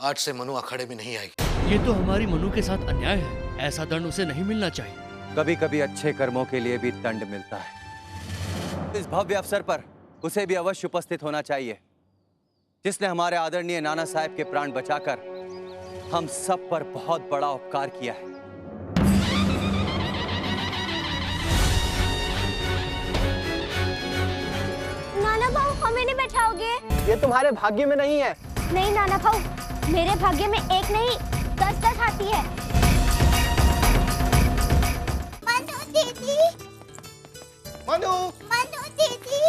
आज से मनु अखाड़े में नहीं आएगी। ये तो हमारी मनु के साथ अन्याय है। ऐसा दंड उसे नहीं मिलना चाहिए। कभी कभी अच्छे कर्मों के लिए भी दंड मिलता है। इस भव्य अवसर पर उसे भी अवश्य उपस्थित होना चाहिए, जिसने हमारे आदरणीय नाना साहब के प्राण बचाकर हम सब पर बहुत बड़ा उपकार किया है। नाना भाऊ, हमें नहीं बैठाओगे? ये तुम्हारे भाग्य में नहीं है। नहीं नाना भाऊ, मेरे भाग्य में एक नहीं 10-10 हाथी है। मनु दीदी, मनु, मनु दीदी,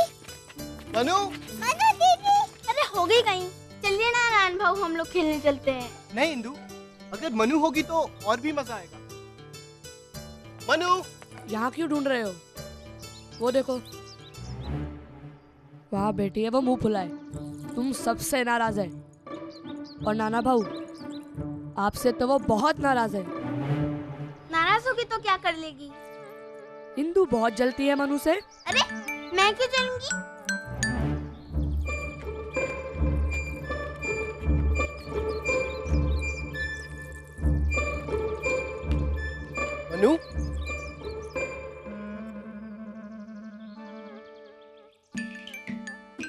मनु, मनु दीदी। अरे हो गई कहीं। चलिए ना नाना भाऊ, हम लोग खेलने चलते हैं। नहीं इंदु, अगर मनु होगी तो और भी मजा आएगा। मनु, यहाँ क्यों ढूंढ रहे हो? वो देखो, वहाँ बेटी है, वो मुंह फुलाए। तुम सबसे नाराज है। और नाना भाऊ, आपसे तो वो बहुत नाराज है। नाराज होगी तो क्या कर लेगी? इंदु बहुत जलती है मनु से। अरे मैं क्यों जलूंगी? मनु,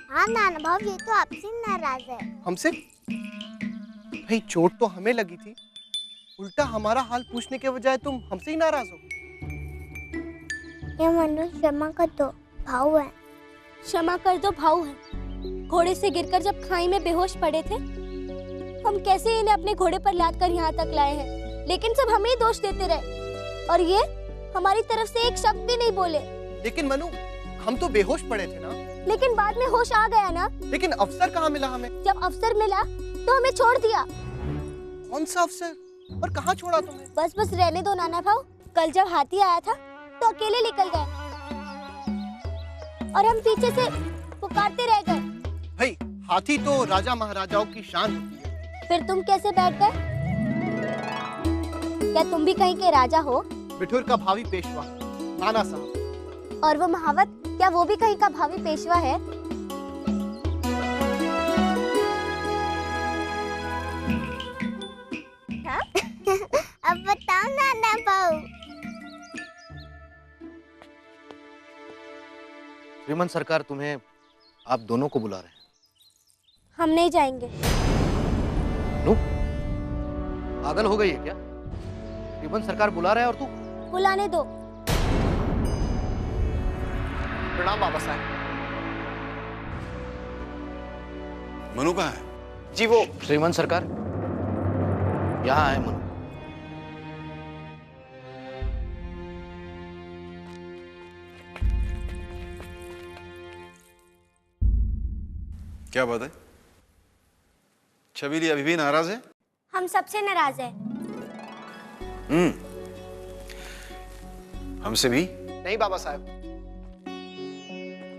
हाँ नाना भाऊ, ये तो आपसे नाराज है। हमसे? भाई चोट तो हमें लगी थी, उल्टा हमारा हाल पूछने के बजाय तुम हमसे ही नाराज हो। ये मनु क्षमा कर दो, भाऊ है। क्षमा कर दो, भाऊ है। घोड़े से गिरकर जब खाई में बेहोश पड़े थे, हम कैसे इन्हें अपने घोड़े पर लाद कर यहाँ तक लाए हैं, लेकिन सब हमें ही दोष देते रहे और ये हमारी तरफ से एक शब्द भी नहीं बोले। लेकिन मनु, हम तो बेहोश पड़े थे ना। लेकिन बाद में होश आ गया ना। लेकिन अवसर कहाँ मिला हमें? जब अवसर मिला तो हमें छोड़ दिया। कौन सा अवसर? और कहाँ छोड़ा तुम्हें? बस बस रहने दो नाना भाऊ। कल जब हाथी आया था तो अकेले निकल गए और हम पीछे से पुकारते रह गए। भाई हाथी तो राजा महाराजाओं की शान होती है। फिर तुम कैसे बैठ गए? क्या तुम भी कहीं के राजा हो? बिठूर का भावी पेशवा नाना साहब। और वो महावत, क्या वो भी कहीं का भावी पेशवा है? हाँ? अब बताओ नाना भाऊ। श्रीमंत सरकार तुम्हें आप दोनों को बुला रहे हैं। हम नहीं जाएंगे। नो, पागल हो गई है क्या? श्रीमंत सरकार बुला रहे हैं और तू? बुलाने दो। प्रणाम बाबा साहब। मनु कहाँ है? जी वो श्रीमंत सरकार, यहाँ है मनु। क्या बात है? छबीली अभी भी नाराज है? हम सबसे नाराज है। हमसे भी? नहीं बाबा साहब,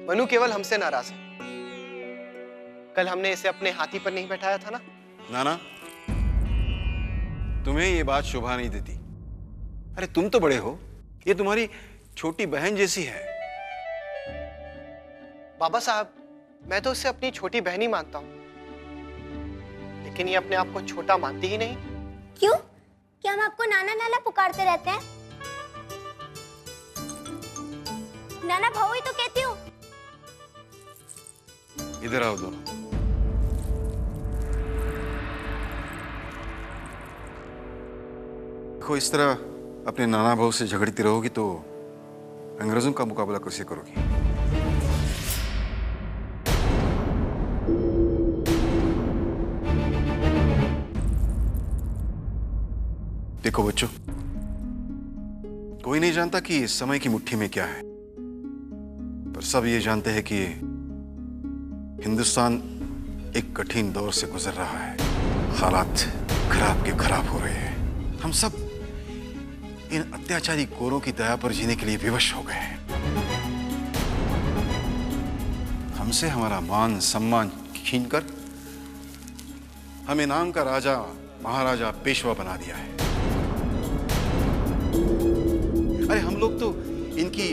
मनु केवल हमसे नाराज है। कल हमने इसे अपने हाथी पर नहीं बैठाया था ना। नाना, तुम्हें ये बात शोभा नहीं देती। अरे तुम तो बड़े हो, ये तुम्हारी छोटी बहन जैसी है। बाबा साहब, मैं तो इसे अपनी छोटी बहन ही मानता हूँ, लेकिन ये अपने आप को छोटा मानती ही नहीं। क्यों? क्या हम आपको नाना नाना पुकारते रहते हैं? नाना भाऊ ही तो कहती हूँ। इधर आओ दोनों। देखो, इस तरह अपने नाना भाऊ से झगड़ती रहोगी तो अंग्रेजों का मुकाबला कैसे करोगी? देखो बच्चों, कोई नहीं जानता कि समय की मुट्ठी में क्या है, पर सब ये जानते हैं कि हिंदुस्तान एक कठिन दौर से गुजर रहा है। हालात खराब के खराब हो रहे हैं। हम सब इन अत्याचारी गोरों की दया पर जीने के लिए विवश हो गए हैं। हमसे हमारा मान सम्मान छीनकर हमें नाम का राजा महाराजा पेशवा बना दिया है। अरे हम लोग तो इनकी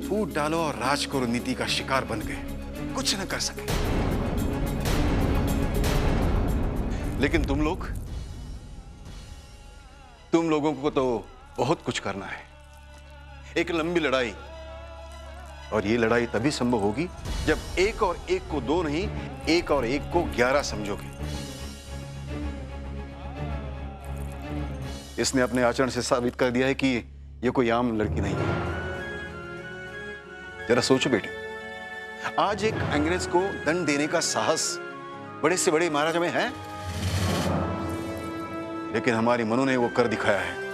फूट डालो और राज करो नीति का शिकार बन गए, कुछ न कर सके। लेकिन तुम लोगों को तो बहुत कुछ करना है। एक लंबी लड़ाई, और ये लड़ाई तभी संभव होगी जब एक और एक को 2 नहीं, एक और एक को 11 समझोगे। इसने अपने आचरण से साबित कर दिया है कि ये कोई आम लड़की नहीं है। जरा सोचो बेटे, आज एक अंग्रेज को दंड देने का साहस बड़े से बड़े महाराजा में है, लेकिन हमारी मनु ने वो कर दिखाया है।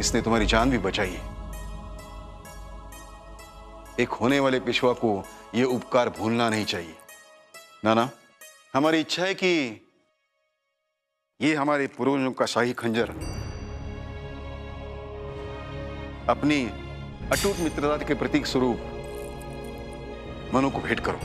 इसने तुम्हारी जान भी बचाई है। एक होने वाले पेशवा को यह उपकार भूलना नहीं चाहिए। नाना, हमारी इच्छा है कि ये हमारे पूर्वजों का शाही खंजर अपनी अटूट मित्रता के प्रतीक स्वरूप मनु को भेंट करो।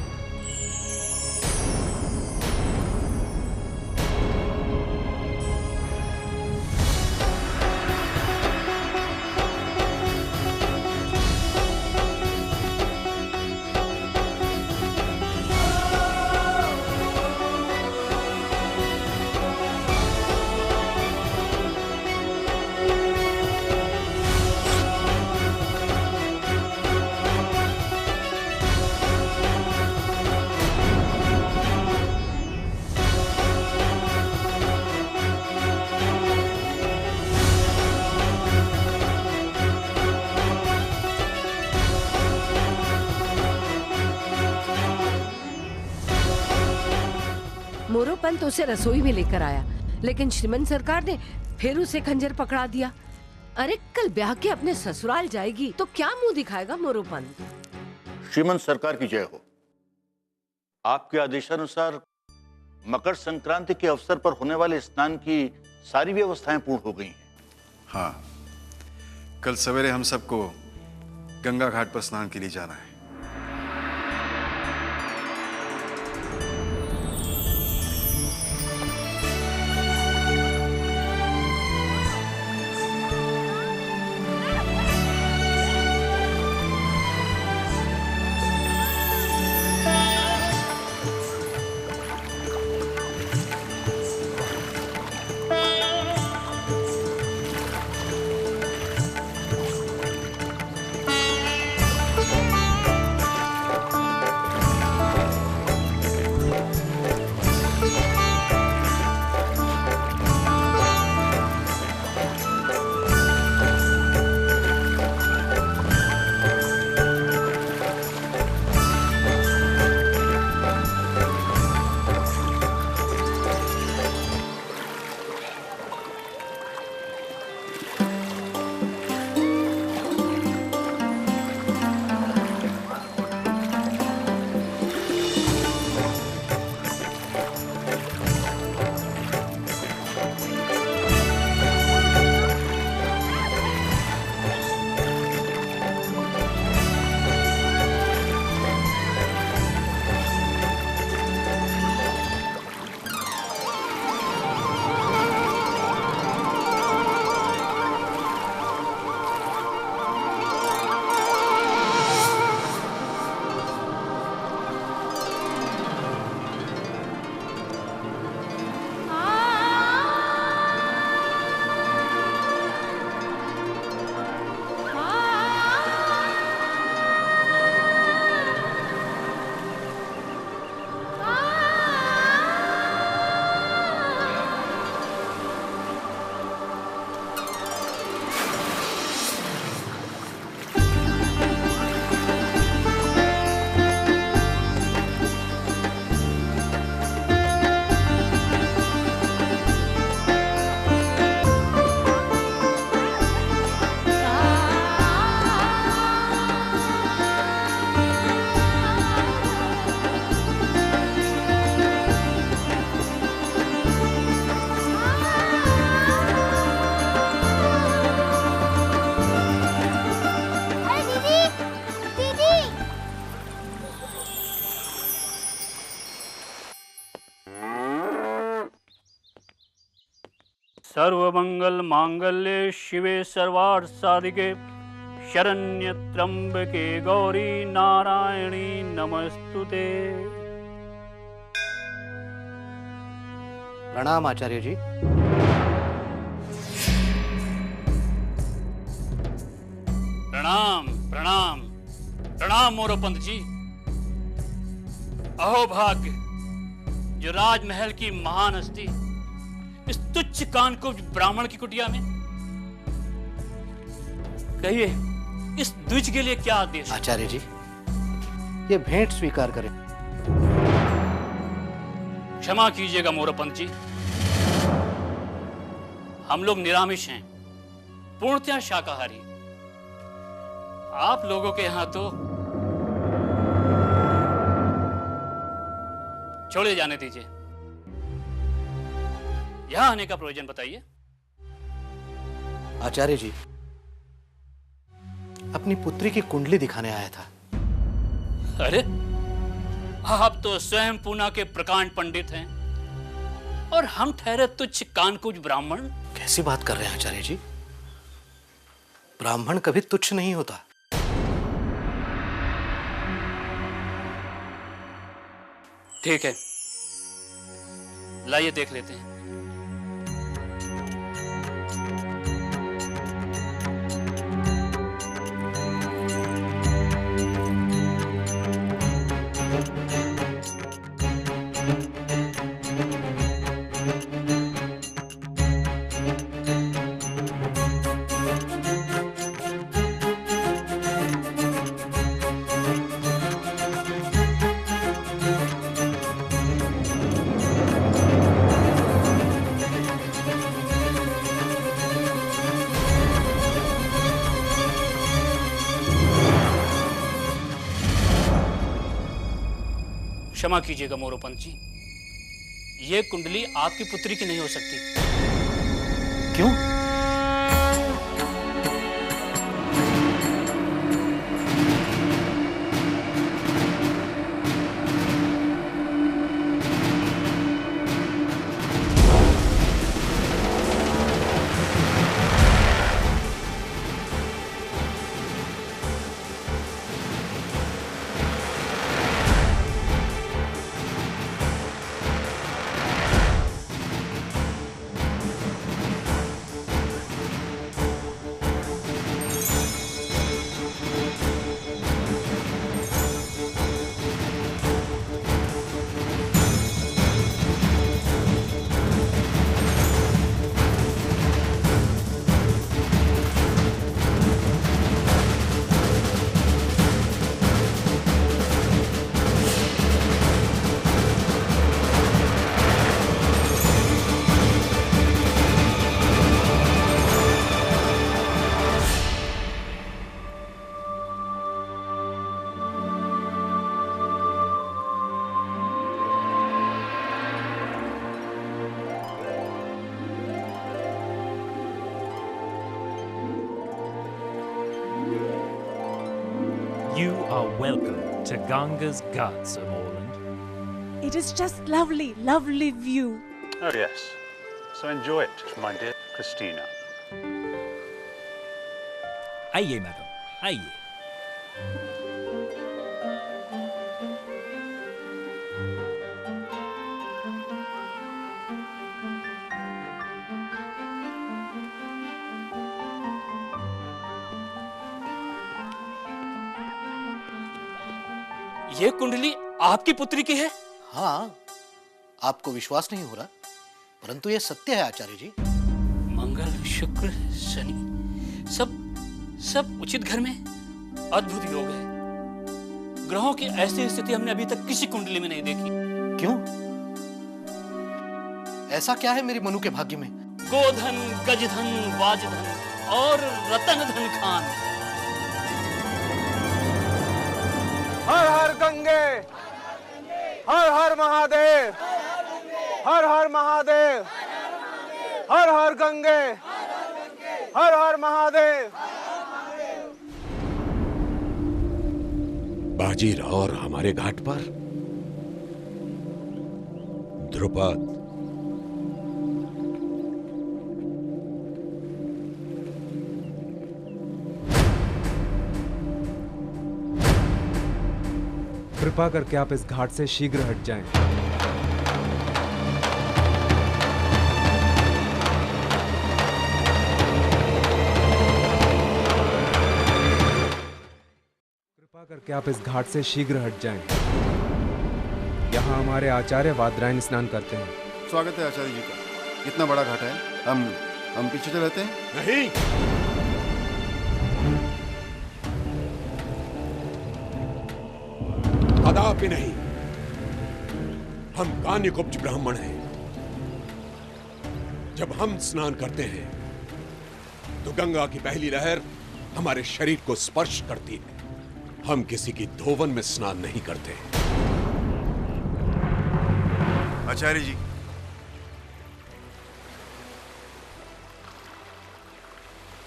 मोरोपंत उसे रसोई में लेकर आया, लेकिन श्रीमंत सरकार ने फिर उसे खंजर पकड़ा दिया। अरे कल ब्याह के अपने ससुराल जाएगी तो क्या मुंह दिखाएगा मोरोपंत? श्रीमंत सरकार की जय हो। आपके आदेशानुसार मकर संक्रांति के अवसर पर होने वाले स्नान की सारी व्यवस्थाएं पूर्ण हो गई हैं। हाँ, कल सवेरे हम सबको गंगा घाट पर स्नान के लिए जाना है। सर्वमंगल मांगल्ये शिवे सर्वार्थ साधिके शरण्य त्र्यंबके गौरी नारायणी नमस्तुते। प्रणाम आचार्य जी। प्रणाम प्रणाम प्रणाम मोरोपंत जी। अहो भाग्य जो राजमहल की महान हस्ती इस तुच्छ कानकुब्ज ब्राह्मण की कुटिया में। कहिए इस द्विज के लिए क्या आदेश? आचार्य जी, ये भेंट स्वीकार करें। क्षमा कीजिएगा मोरोपंत जी, हम लोग निरामिष हैं, पूर्णतया शाकाहारी। आप लोगों के यहां तो छोड़े जाने दीजिए। यहां आने का प्रयोजन बताइए। आचार्य जी, अपनी पुत्री की कुंडली दिखाने आया था। अरे आप तो स्वयं पूना के प्रकांड पंडित हैं और हम ठहरे तुच्छ कानकुज ब्राह्मण। कैसी बात कर रहे हैं आचार्य जी? ब्राह्मण कभी तुच्छ नहीं होता। ठीक है, लाइए देख लेते हैं। क्षमा कीजिएगा मोरोपंत जी, ये कुंडली आपकी पुत्री की नहीं हो सकती। क्यों? You are welcome to Ganga's Ghats, Amorland. It is just lovely, lovely view. Oh yes, so enjoy it, my dear Christina. आइए मैडम, आइए। ये कुंडली आपकी पुत्री की है? हाँ, आपको विश्वास नहीं हो रहा, परंतु यह सत्य है आचार्य जी। मंगल, शुक्र, शनि, सब उचित घर में अद्भुत योग है। ग्रहों की ऐसी स्थिति हमने अभी तक किसी कुंडली में नहीं देखी। क्यों? ऐसा क्या है मेरी मनु के भाग्य में? गोधन, गजधन, वाजधन और रतन धन खान। हर हर गंगे, हर हर महादेव, हर हर महादेव, हर हर गंगे, हर हर महादेव। बाजीराव और हमारे घाट पर द्रुपद, कृपा करके आप इस घाट से शीघ्र हट जाएं। कृपा करके आप इस घाट से शीघ्र हट जाएं। यहाँ हमारे आचार्य वादरायण स्नान करते हैं। स्वागत है आचार्य जी का। इतना बड़ा घाट है, हम पीछे चले जाते हैं। नहीं, कदापि नहीं। हम कान्यकुब्ज ब्राह्मण हैं। जब हम स्नान करते हैं तो गंगा की पहली लहर हमारे शरीर को स्पर्श करती है। हम किसी की धोवन में स्नान नहीं करते। आचार्य जी,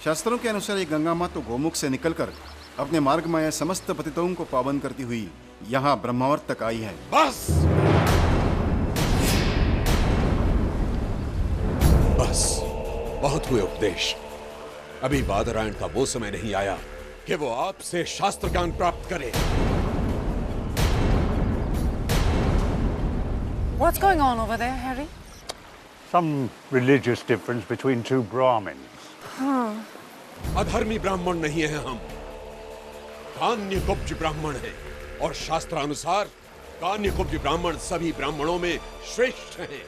शास्त्रों के अनुसार ये गंगा माँ तो गोमुख से निकलकर अपने मार्ग में आए समस्त पतितों को पावन करती हुई यहाँ ब्रह्मावर्त तक आई है। बस बस, बहुत हुए उपदेश। अभी वादरायण का वो समय नहीं आया कि वो आपसे शास्त्र ज्ञान प्राप्त करे। What's going on over there, Harry? Some religious difference between two Brahmins. अधर्मी ब्राह्मण नहीं है हम, कान्यकुब्ज ब्राह्मण हैं। और शास्त्रानुसार कान्यकुब्ज ब्राह्मण सभी ब्राह्मणों में श्रेष्ठ हैं।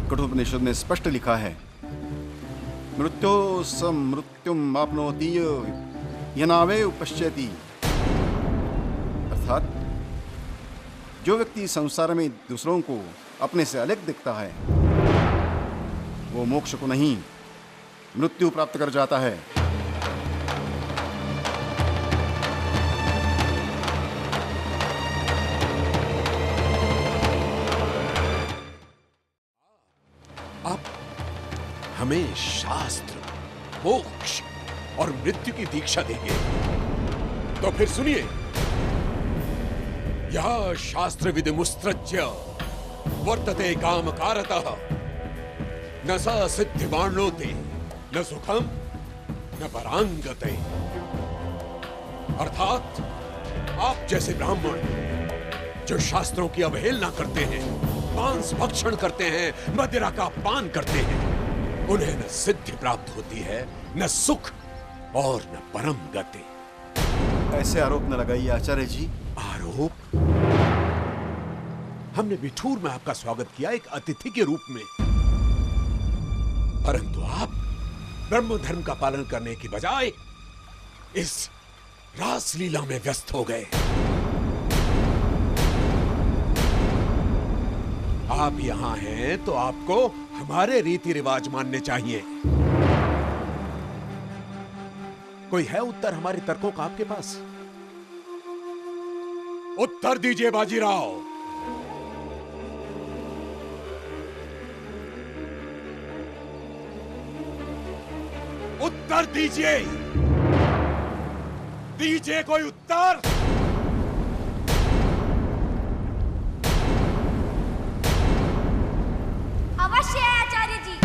कठोपनिषद में स्पष्ट लिखा है, मृत्यो समृत्युम आपनोति यनावे उपश्यति। अर्थात जो व्यक्ति संसार में दूसरों को अपने से अलग दिखता है वो मोक्ष को नहीं मृत्यु प्राप्त कर जाता है। आप हमें शास्त्र, मोक्ष और मृत्यु की दीक्षा देंगे तो फिर सुनिए, यह शास्त्र विधिमुत्सृज्य वर्तते कामकारतः न स सिद्धिमाण्णोति न सुखम न परांगते। अर्थात आप जैसे ब्राह्मण जो शास्त्रों की अवहेलना करते हैं, मांस भक्षण करते हैं, मदिरा का पान करते हैं, उन्हें न सिद्धि प्राप्त होती है, न सुख और न परम गति। ऐसे आरोप न लगाइए आचार्य जी। आरोप? हमने बिठूर में आपका स्वागत किया एक अतिथि के रूप में, परंतु आप ब्रह्म धर्म का पालन करने की बजाय इस रासलीला में व्यस्त हो गए। आप यहां हैं तो आपको हमारे रीति रिवाज मानने चाहिए। कोई है उत्तर हमारे तर्कों का आपके पास? उत्तर दीजिए बाजीराव। उत्तर दीजिए, दीजिए कोई उत्तर। अवश्य है आचार्य जी।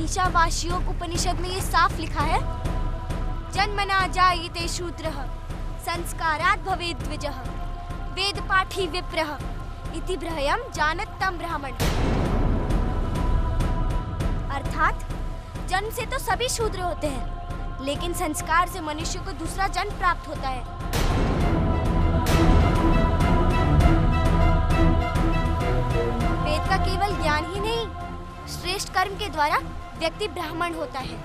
ईशावास्यों उपनिषद में ये साफ लिखा है, जन्मना जायते शूद्रः संस्कारात् भवेत् द्विजः वेद पाठी विप्रः इति ब्रह्मयम् जानतं ब्राह्मण। अर्थात जन्म से तो सभी शूद्र होते हैं, लेकिन संस्कार से मनुष्य को दूसरा जन्म प्राप्त होता है। वेद का केवल ज्ञान ही नहीं, श्रेष्ठ कर्म के द्वारा व्यक्ति ब्राह्मण होता है।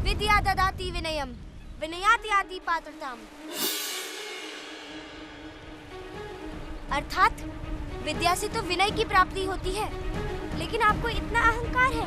विद्या ददाति विनयम विनयात् याति पात्रताम। अर्थात विद्या से तो विनय की प्राप्ति होती है, लेकिन आपको इतना अहंकार है।